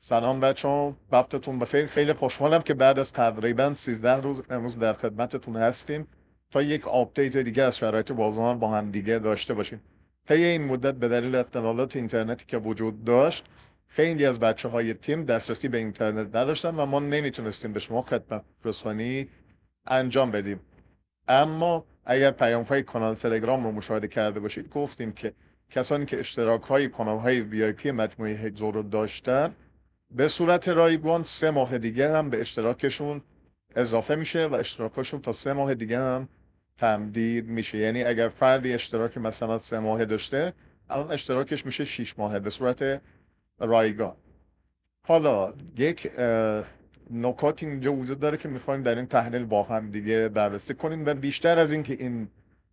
سلام بچه‌ها، وقتتون بخیر. خیلی خوشحالم که بعد از تقریبا 13 روز امروز در خدمتتون هستیم تا یک آپدیت دیگه از شرایط بازار با هم دیگه داشته باشیم. طی این مدت به دلیل اختلالات اینترنتی که وجود داشت، خیلی از بچه‌های تیم دسترسی به اینترنت نداشتن و ما نمیتونستیم به شما خدمت رسانی انجام بدیم. اما اگر پیام‌های کانال تلگرام رو مشاهده کرده باشید، گفتیم که کسانی که اشتراک‌های کانال‌های VIP مجموعه هگزو رو داشتن به صورت رایگان 3 ماه دیگه هم به اشتراکشون اضافه میشه و اشتراکشون تا 3 ماه دیگه هم تمدید میشه. یعنی اگر فردی اشتراک مثلا 3 ماه داشته، الان اشتراکش میشه 6 ماه به صورت رایگان. حالا یک نکاتی اینجا وجود داره که میخوایم در این تحلیل با هم دیگه بررسی کنیم و بیشتر از این که این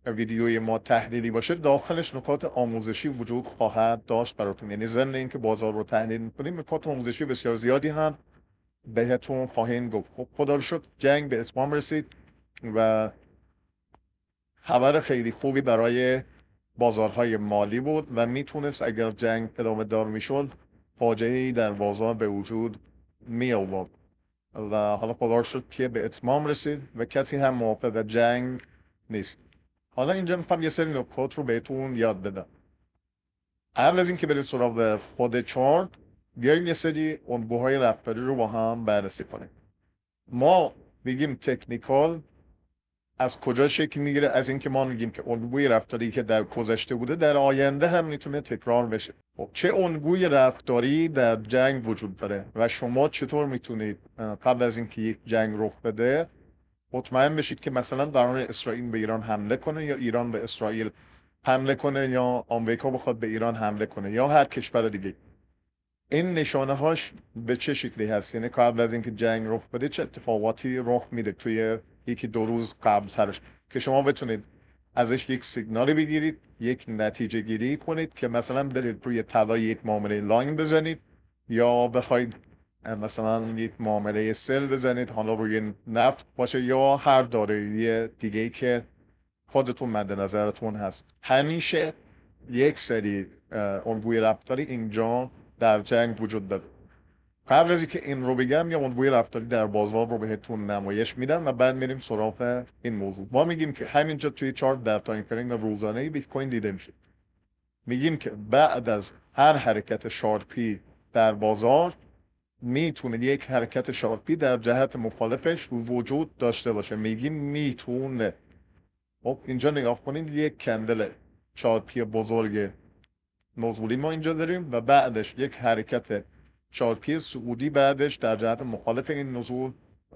ویدیوی ما تحلیلی باشه، داخلش نکات آموزشی وجود خواهد داشت براتون. یعنی ضمن اینکه بازار رو تحلیل میکنیم، نکات آموزشی بسیار زیادی هم بهتون خواهیم گفت. خب خدا رو شکر جنگ به اتمام رسید و خبر خیلی خوبی برای بازارهای مالی بود و میتونست اگر جنگ ادامه دار میشد فاجعه‌ای در بازار به وجود می آورد و حالا خدا رو شکر که به اتمام رسید و کسی هم موافق جنگ نیست. حالا اینجا میخوام یه سری نکات رو بهتون یاد بدم. قبل از اینکه بریم سراغ خود چارت، بیایم یه سری الگوهای رفتاری رو با هم بررسی کنیم. ما میگیم تکنیکال از کجا شکل میگیره؟ از اینکه ما میگیم که الگوی رفتاری که در گذشته بوده در آینده هم میتونه تکرار بشه. خب چه الگوی رفتاری در جنگ وجود داره و شما چطور میتونید قبل از اینکه یک جنگ رخ بده مطمئن بشید که مثلا قرار اسرائیل به ایران حمله کنه یا ایران به اسرائیل حمله کنه یا آمریکا بخواد به ایران حمله کنه یا هر کشور دیگه. این نشانه هاش به چه شکلی هست؟ یعنی قبل از اینکه جنگ رخ بده چه اتفاقاتی رخ میده توی یکی دو روز قبل ترش که شما بتونید ازش یک سیگنالی بگیرید، یک نتیجه گیری کنید که مثلا برید روی طلا یک معامله لانگ بزنید یا بخواید مثلا یک معامله سل بزنید، حالا روی نفت باشه یا هر دارایی دیگه که خودتون مد نظرتون هست. همیشه یک سری الگوی رفتاری اینجا در جنگ وجود داره. قبل از اینکه این رو بگم یا الگوی رفتاری در بازار رو بهتون نمایش میدم و بعد میریم سراغ این موضوع. ما میگیم که همینجا توی چارت در تایم فریم روزانه بیت کوین دیده میشه. میگیم که بعد از هر حرکت شارپی در بازار میتونه یک حرکت شارپی در جهت مخالفش وجود داشته باشه. میگیم میتونه. خب اینجا نگاه کنید، یک کندل شارپی بزرگ نزولی ما اینجا داریم و بعدش یک حرکت شارپی صعودی بعدش در جهت مخالف این نزول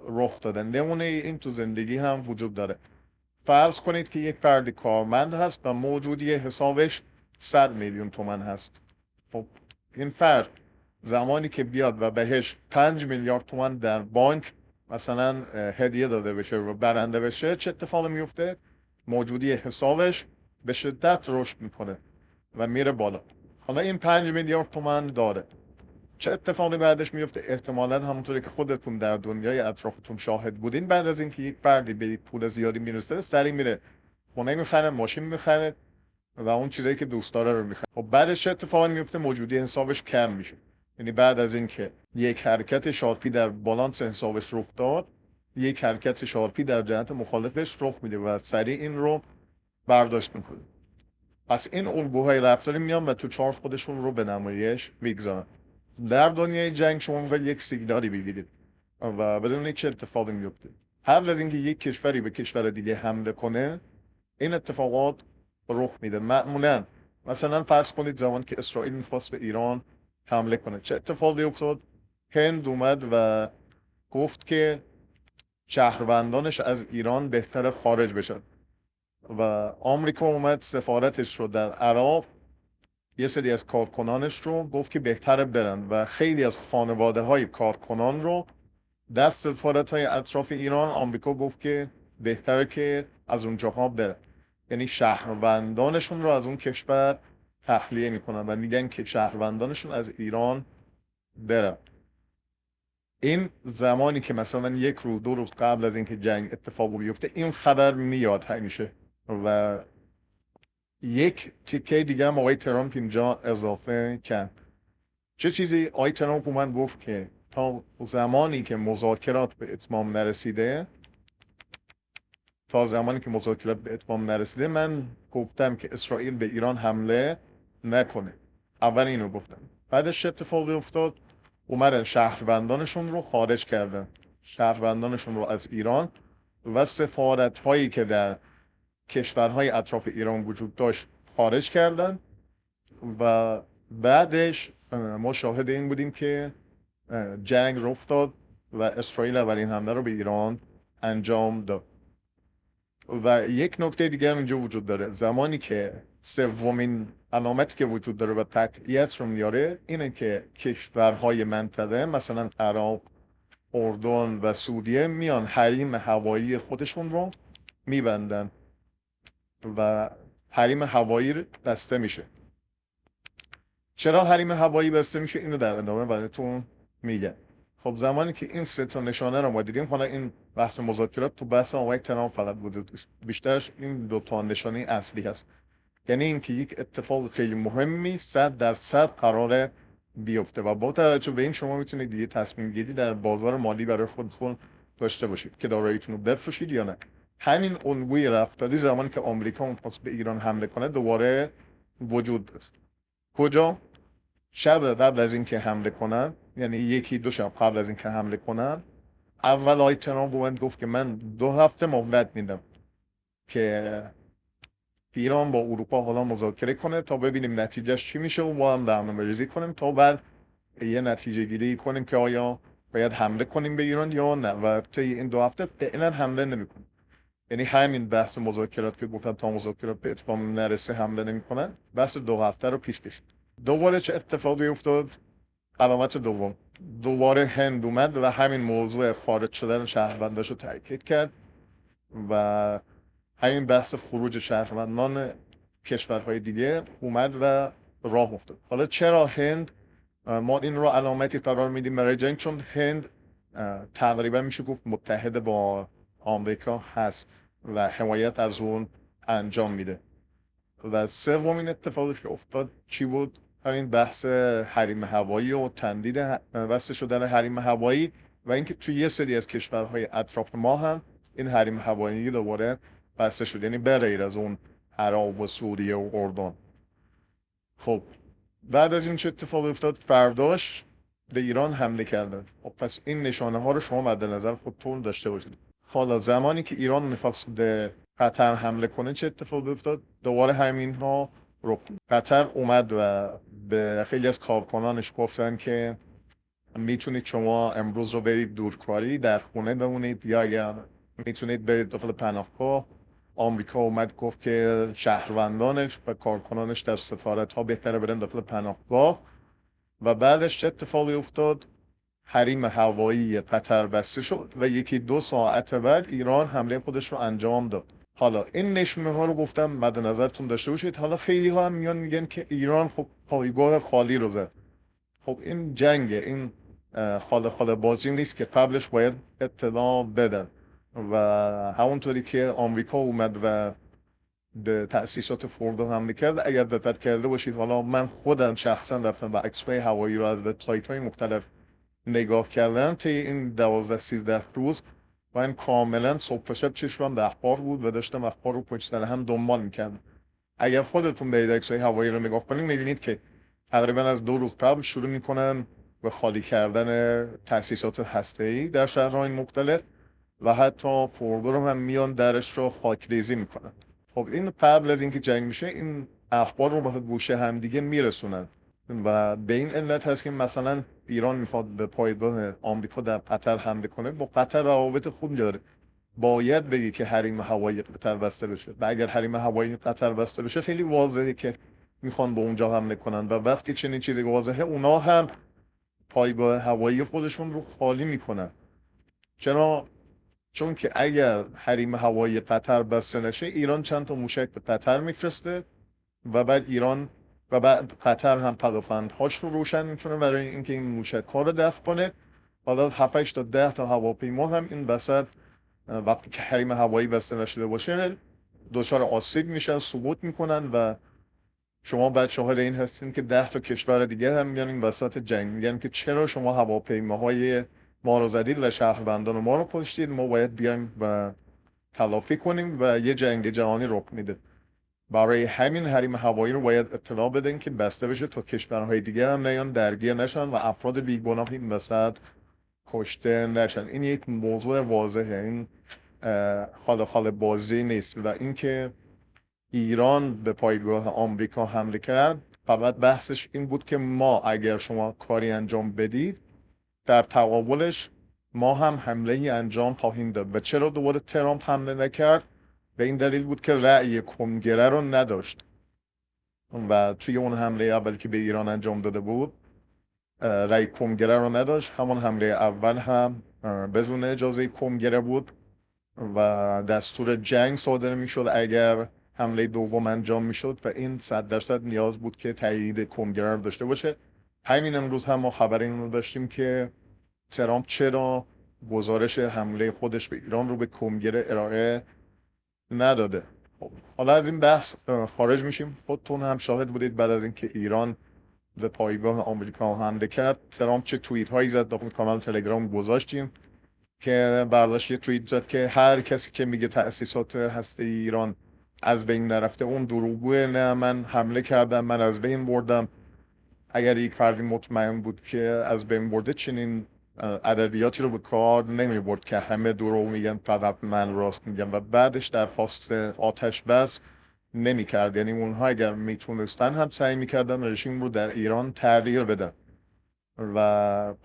رخ داده. نمونه این تو زندگی هم وجود داره. فرض کنید که یک فرد کارمند هست و موجودی حسابش 100 میلیون تومان هست. خب این فرد زمانی که بیاد و بهش 5 میلیارد تومان در بانک مثلا هدیه داده بشه و برنده بشه، چه اتفاقی میفته؟ موجودی حسابش به شدت رشد میکنه و میره بالا. حالا این 5 میلیارد تومان داره. چه اتفاقی بعدش میفته؟ احتمالاً همونطوری که خودتون در دنیای اطرافتون شاهد بودین، بعد از اینکه یک فردی به پول زیادی میرسه سریع میره خونه میخره، ماشین میخره و اون چیزایی که دوست داره رو میخره. خب بعدش چه اتفاقی میفته؟ موجودی حسابش کم میشه. یعنی بعد از اینکه یک حرکت شارپی در بالانس حسابش رخ داد، یک حرکت شارپی در جهت مخالفش رخ میده و سریع این رو برداشت میکنه. پس این الگوهای رفتاری میان و تو چارت خودشون رو به نمایش میگذارن. در دنیای جنگ شما میخواید یک سیگنالی بگیرید و بدون چه اتفاقی میفته. قبل از اینکه یک کشوری به کشور دیگه حمله کنه، این اتفاقات رخ میده. معمولا مثلا فرض کنید زمان که اسرائیل میخواست به ایران حمله کنه، چه اتفاقی افتاد؟ هند اومد و گفت که شهروندانش از ایران بهتر خارج بشن و آمریکا اومد سفارتش رو در عراق یه سری از کارکنانش رو گفت که بهتره برن و خیلی از خانواده های کارکنان رو دست سفارت های اطراف ایران آمریکا گفت که بهتره که از اونجاها برن. یعنی شهروندانشون رو از اون کشور تخلیه میکنن و میگن که شهروندانشون از ایران برن. این زمانی که مثلا یک روز دو روز قبل از اینکه جنگ اتفاق بیفته این خبر میاد همیشه و یک تیکه دیگه هم آقای ترامپ اینجا اضافه کرد. چه چیزی آقای ترامپ اومد گفت که تا زمانی که مذاکرات به اتمام نرسیده به اتمام نرسیده من گفتم که اسرائیل به ایران حمله نکنه. اول اینو گفتم. بعدش اتفاقی افتاد، اومدن شهروندانشون رو خارج کردن، شهروندانشون رو از ایران و سفارت هایی که در کشورهای اطراف ایران وجود داشت خارج کردن و بعدش ما شاهد این بودیم که جنگ رخ داد و اسرائیل اولین حمله رو به ایران انجام داد. و یک نکته دیگه هم اینجا وجود داره، زمانی که سومین علامتی که وجود داره و قطعیت رو میاره اینه که کشورهای منطقه مثلا عراق، اردن و سوریه میان حریم هوایی خودشون رو میبندن و حریم هوایی بسته میشه. چرا حریم هوایی بسته میشه اینو در ادامه براتون میگم. خب زمانی که این سه تا نشانه رو ما دیدیم، حالا این بحث مذاکرات تو بحث آقای ترامپ فقط وجود داشت، بیشترش این دو تا نشانه اصلی هست. یعنی اینکه یک اتفاق خیلی مهمی 100% قراره بیفته و با توجه به این شما میتونید دیگه تصمیم گیری در بازار مالی برای خودتون داشته باشید که داراییتون رو بفروشید یا نه. همین الگوی رفتاری زمانی که آمریکا می‌خواست به ایران حمله کنه دوباره وجود داشت. کجا؟ شب قبل از اینکه حمله کنن، یعنی یکی دو شب قبل از اینکه حمله کنن، اول آقای ترامپ اومد گفت که من 2 هفته مهلت میدم که ایران با اروپا حالا مذاکره کنه تا ببینیم نتیجهش چی میشه و با هم برنامه‌ریزی کنیم تا بعد یه نتیجه گیری کنیم که آیا باید حمله کنیم به ایران یا نه. و طی این 2 هفته فعلا حمله نمیکنیم. یعنی همین بحث مذاکرات که گفتن تا مذاکرات به اتمام نرسه حمله نمیکنن، بحث 2 هفته رو پیش کشید. دوباره چه اتفاقی افتاد؟ علامت دوم، دوباره هند اومد و همین موضوع خارج شدن شهرونداش رو تاکید کرد و همین بحث خروج شهروندان کشورهای دیگه اومد و راه افتاد. حالا چرا هند؟ ما این رو علامتی قرار میدیم برای جنگ چون هند تقریبا میشه گفت متحد با آمریکا هست و حمایت از اون انجام میده. و سومین اتفاقی که افتاد چی بود؟ همین بحث حریم هوایی و تمدید بسته شدن حریم هوایی و اینکه توی یه سری از کشورهای اطراف ما هم این حریم هوایی دوباره بسته شد، یعنی به غیر از اون عراق و سوریه و اردن. خب بعد از این چه اتفاقی افتاد؟ فرداش به ایران حمله کردن. خب پس این نشانه ها رو شما مد نظر خودتون داشته باشید. حالا زمانی که ایران می‌خواست به قطر حمله کنه چه اتفاقی افتاد؟ دوباره همین ها رو قطر اومد و به خیلی از کارکنانش گفتن که میتونید شما امروز رو برید دورکاری در خونه بمونید یا اگر میتونید برید داخل پناهگاه. آمریکا اومد گفت که شهروندانش و کارکنانش در سفارت ها بهتره برن داخل پناهگاه. و بعدش چه اتفاقی افتاد؟ حریم هوایی قطر بسته شد و 1-2 ساعت بعد ایران حمله خودش رو انجام داد. حالا این نشونه ها رو گفتم مد نظرتون داشته باشید. حالا خیلی ها هم میان میگن که ایران خب پایگاه خالی رو زد. خب این جنگ، این خاله بازی نیست که قبلش باید اطلاع بدن و همونطوری که آمریکا اومد و به تأسیسات فوردو حمله کرد. اگر دقت کرده باشید، حالا من خودم شخصا رفتم و عکس‌های هوایی رو از وبسایت‌های مختلف نگاه کردم طی این 12-13 روز و این کاملا صبح و شب چشمم به اخبار بود و داشتم اخبار رو پشت سر هم دنبال میکردم. اگر خودتون برید عکس‌های هوایی رو نگاه کنید می‌بینید که تقریبا از 2 روز قبل شروع میکنن به خالی کردن تأسیسات هسته‌ای در شهرهای مختلف و حتی فوردو رو هم میان درش رو خاکریزی میکنن. خب این قبل از اینکه جنگ میشه این اخبار رو به گوشه همدیگه میرسونن و به این علت هست که مثلا ایران میخواد به پایگاه آمریکا در قطر حمله کنه، با قطر روابط خوب داره، باید بگی که حریم هوایی قطر بسته بشه و اگر حریم هوایی قطر بسته بشه خیلی واضحه که میخوان به اونجا حمله کنن و وقتی چنین چیزی واضحه اونا هم پایگاه هوایی خودشون رو خالی میکنن. چرا؟ چون که اگر حریم هوایی قطر بسته نشه ایران چند تا موشک به قطر میفرسته و بعد قطر هم پدافندهاش رو روشن میکنه برای اینکه این موشک ها رو دفع کنه. حالا 7 تا 10 تا هواپیما هم این وسط وقتی که حریم هوایی بسته نشده باشه دچار آسیب میشن، سقوط میکنن و شما بعد شاهد این هستین که 10 تا کشور دیگه هم میان این وسط جنگ میگن که چرا شما هواپیماهای ما رو زدید و شهروندان ما رو کشتید، ما باید بیایم و تلافی کنیم و یه جنگ جهانی رخ میده. برای همین حریم هوایی رو باید اطلاع بدین که بسته بشه تا کشورهای دیگه هم نیان درگیر نشن و افراد بیگناه این وسط کشته نشن. این یک موضوع واضحه، این خال بازی نیست. و اینکه ایران به پایگاه آمریکا حمله کرد فقط بحثش این بود که ما اگر شما کاری انجام بدید در تقابلش ما هم حمله ای انجام خواهیم داد. و چرا دوباره ترامپ حمله نکرد؟ به این دلیل بود که رأی کنگره رو نداشت و توی اون حمله اولی که به ایران انجام داده بود رأی کنگره رو نداشت. همون حمله اول هم بدون اجازه کنگره بود و دستور جنگ صادر میشد اگر حمله دوم انجام میشد و این 100% نیاز بود که تایید کنگره رو داشته باشه. همین امروز هم ما خبر این رو داشتیم که ترامپ چرا گزارش حمله خودش به ایران رو به کنگره ارائه نداده. حالا از این بحث خارج میشیم. خودتون هم شاهد بودید بعد از اینکه ایران به پایگاه آمریکا حمله کرد ترامپ چه توییت هایی زد. داخل کانال تلگرام گذاشتیم که برداشت یه توییت زد که هر کسی که میگه تأسیسات هسته ایران از بین نرفته اون دروغگوه، نه من حمله کردم، من از بین بردم. اگر یک فردی مطمئن بود که از بین برده چنین ادبیاتی رو به کار نمی برد که همه دروغ میگن فقط من راست میگم و بعدش درخواست آتش بس نمی کرد. یعنی اونها اگر میتونستن هم سعی میکردن رژیم رو در ایران تغییر بدن و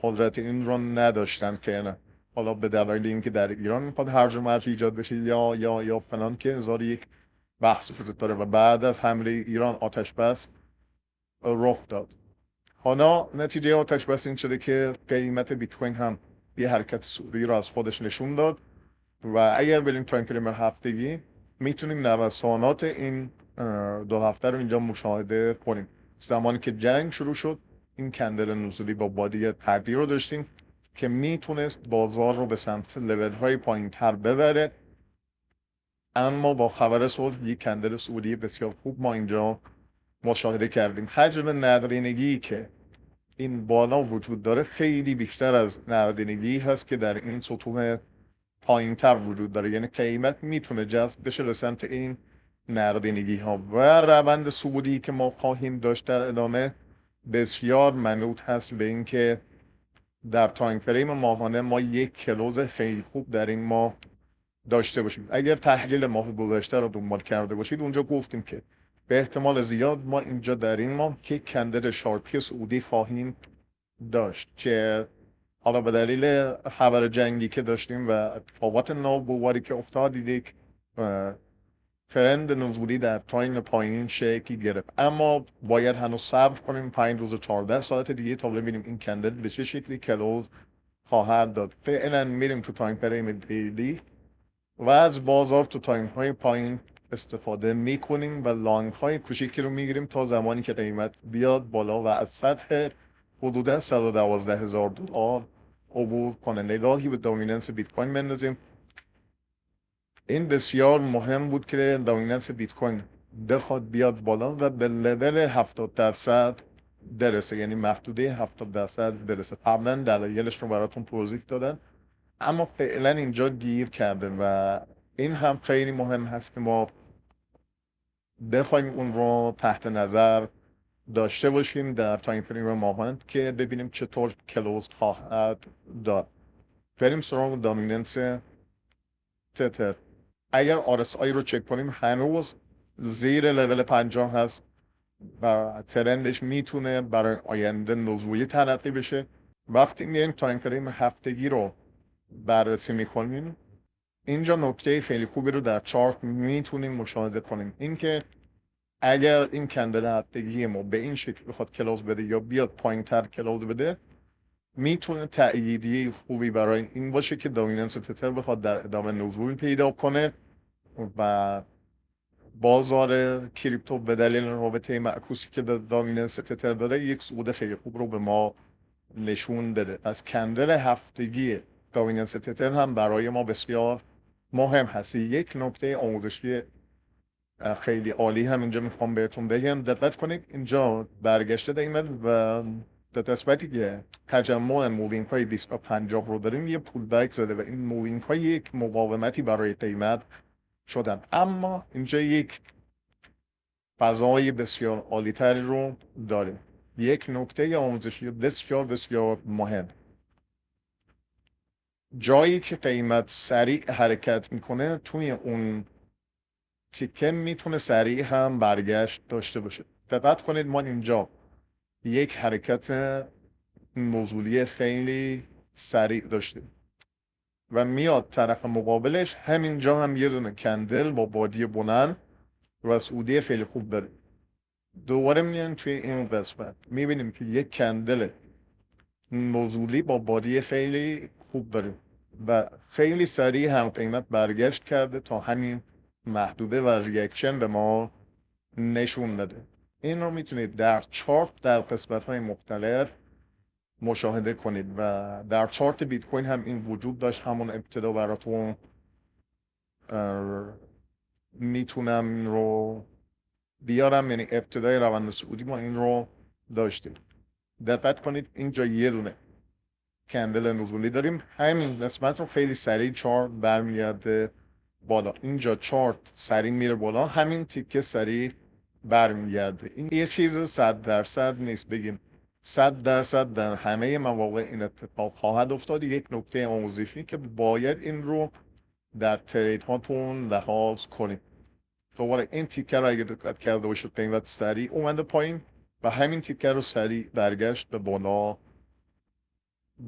قدرت این رو نداشتن که نه. حالا به دلایل اینکه در ایران میخواد هرج و مرج ایجاد بشه یا فلان که هزار یک بحث وجود داره. و بعد از حمله ایران آتش بس رخ داد. حالا نتیجه آتش بس این شده که قیمت بیت کوین هم یه حرکت سعودی رو از خودش نشون داد و اگر بریم تایم فریم هفتگی میتونیم نوسانات این 2 هفته رو اینجا مشاهده کنیم. زمانی که جنگ شروع شد این کندل نزولی با بادی تغییر رو داشتیم که میتونست بازار رو به سمت لول های پایین تر ببره، اما با خبر صلح یک کندل صعودی بسیار خوب ما اینجا مشاهده کردیم. حجم نقدینگی که این بالا وجود داره خیلی بیشتر از نقدینگی هست که در این سطوح پایین تر وجود داره. یعنی قیمت میتونه جذب بشه به سمت این نقدینگی ها و روند صعودی که ما خواهیم داشت در ادامه بسیار منوط هست به این که در تایم فریم ماهانه ما یک کلوز خیلی خوب در این ماه داشته باشیم. اگر تحلیل ماه گذشته رو دنبال کرده باشید اونجا گفتیم که به احتمال زیاد ما اینجا در این ماه یک کندل شارپی صعودی خواهیم داشت که حالا به دلیل خبر جنگی که داشتیم و اتفاقات ناگواری که افتاد دیدیم ترند نزولی در تایم پایین شکل گرفت. اما باید هنوز صبر کنیم 5 روز و 14 ساعت دیگه تا ببینیم این کندل به چه شکلی کلوز خواهد داد. فعلا میریم تو تایم فریم دیلی و از بازار تو تایم های پایین استفاده میکنیم و لانگ های کوچیکی رو میگیریم تا زمانی که قیمت بیاد بالا و از سطح حدودا 112,000 دلار عبور کنه. نگاهی به دامیننس بیت کوین بندازیم. این بسیار مهم بود که دامیننس بیت کوین بخواد بیاد بالا و به لول 70% برسه، یعنی محدوده 70% برسه. قبلا دلایلش رو براتون توضیح دادن اما فعلا اینجا گیر کرده و این هم خیلی مهم هست که ما بخوایم اون رو تحت نظر داشته باشیم در تایم فریم ماهانه که ببینیم چطور کلوز خواهد داد. بریم سراغ دامیننس تتر. اگر RSI رو چک کنیم هنوز زیر لول 50 هست و ترندش میتونه برای آینده نزولی تلقی بشه. وقتی میریم تایم فریم هفتگی رو بررسی میکنیم اینجا نکته خیلی خوبی رو در چارت میتونیم مشاهده کنیم، اینکه اگر این کندل هفتگی ما به این شکل بخواد کلوز بده یا بیاد پایین تر کلوز بده میتونه تأییدیه خوبی برای این باشه که دامیننس تتر بخواد در ادامه نزول پیدا کنه و بازار کریپتو به دلیل رابطه معکوسی که به دامیننس تتر داره یک صعود خیلی خوب رو به ما نشون بده. از کندل هفتگی دامیننس تتر هم برای ما بسیار مهم هست. یک نکته آموزشی خیلی عالی هم اینجا میخوام بهتون بگم. دقت کنید اینجا برگشته داریم و به نسبتی که تجمع مووینگ های 250 رو داریم یه پول بک زده و این مووینگ های یک مقاومتی برای قیمت شدن، اما اینجا یک فضای بسیار عالی تری رو داریم. یک نکته آموزشی بسیار بسیار مهم، جایی که قیمت سریع حرکت میکنه توی اون تیکه میتونه سریع هم برگشت داشته باشه. دقت کنید ما اینجا یک حرکت نزولی خیلی سریع داشتیم و میاد طرف مقابلش همینجا هم یه دونه کندل با بادی بلند و سعودی خیلی خوب داره. دوباره میان توی این قسمت میبینیم که یک کندل نزولی با بادی خیلی خوب داره و خیلی سریع هم قیمت برگشت کرده تا همین محدوده و ریاکشن به ما نشون داده. این رو میتونید در چارت در قسمت های مختلف مشاهده کنید و در چارت بیت کوین هم این وجود داشت. همون ابتدا براتون میتونم این رو بیارم، یعنی ابتدای روند صعودی ما این رو داشتیم. دقت کنید اینجا یه دونه کندل نزولی داریم، همین قسمت رو خیلی سریع چارت برمیگرده بالا. اینجا چارت سریع میره بالا، همین تیکه سریع برمیگرده. این یه چیز 100% نیست بگیم 100% در همه مواقع این اتفاق خواهد افتاد. یک نکته آموزشی که باید این رو در ترید هاتون لحاظ کنید. دوباره این تیکه رو اگه دقت کرده باشید قیمت سریع اومده پایین و همین تیکه رو سریع برگشت به بالا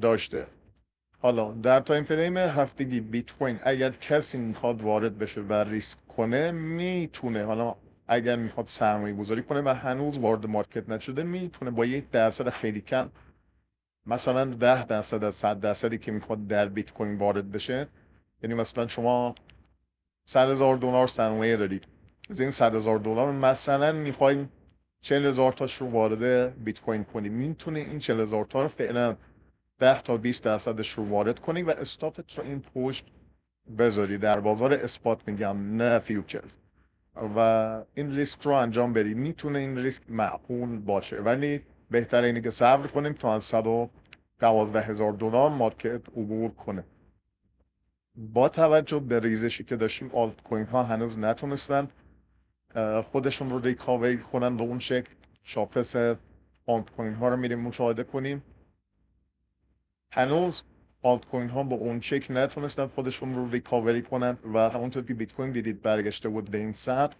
داشته. حالا در تایم فریم هفتگی بیت کوین اگر کسی میخواد وارد بشه و ریسک کنه میتونه، حالا اگر میخواد سرمایه گذاری کنه و هنوز وارد مارکت نشده میتونه با 1% خیلی کم، مثلا 10% از 100% که میخواد در بیت کوین وارد بشه، یعنی مثلا شما $100,000 سرمایه دارید، از این $100,000 مثلا میخواید 40,000 تاش رو وارد بیت کوین کنید، میتونه این 40,000 تا رو فعلا 10 تا 20% رو وارد کنید و استاپت رو این پشت بذاری در بازار اسپات، میگم نه فیوچرز، و این ریسک رو انجام بدید. میتونه این ریسک معقول باشه ولی بهتره اینه که صبر کنیم تا از $112,000 مارکت عبور کنه. با توجه به ریزشی که داشتیم آلت کوین ها هنوز نتونستن خودشون رو ریکاوری کنن به اون شکل. شاخص آلت کوین ها رو میریم مشاهده کنیم، هنوز آلت کوین ها به اون شکل نتونستن خودشون رو ریکاوری کنن و همونطور که بیت کوین دیدید برگشته بود به این سطح،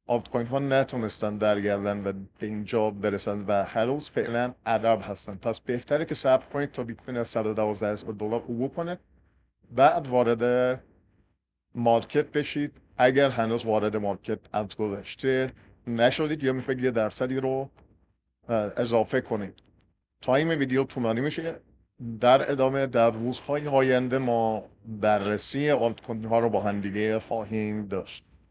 آلت کوین ها نتونستن درگردن و به اینجا برسن و هنوز فعلا عقب هستن. پس بهتره که صبر کنید تا بیت کوین از $112,000 عبور کنه، بعد وارد مارکت بشید. اگر هنوز وارد مارکت از گذشته نشدید یا میخواید یه درصدی رو اضافه کنید. تایم ویدیو طولانی میشه، در ادامه در روزهای آینده ما بررسی آلت کوین ها رو با هم دیگه خواهیم داشت.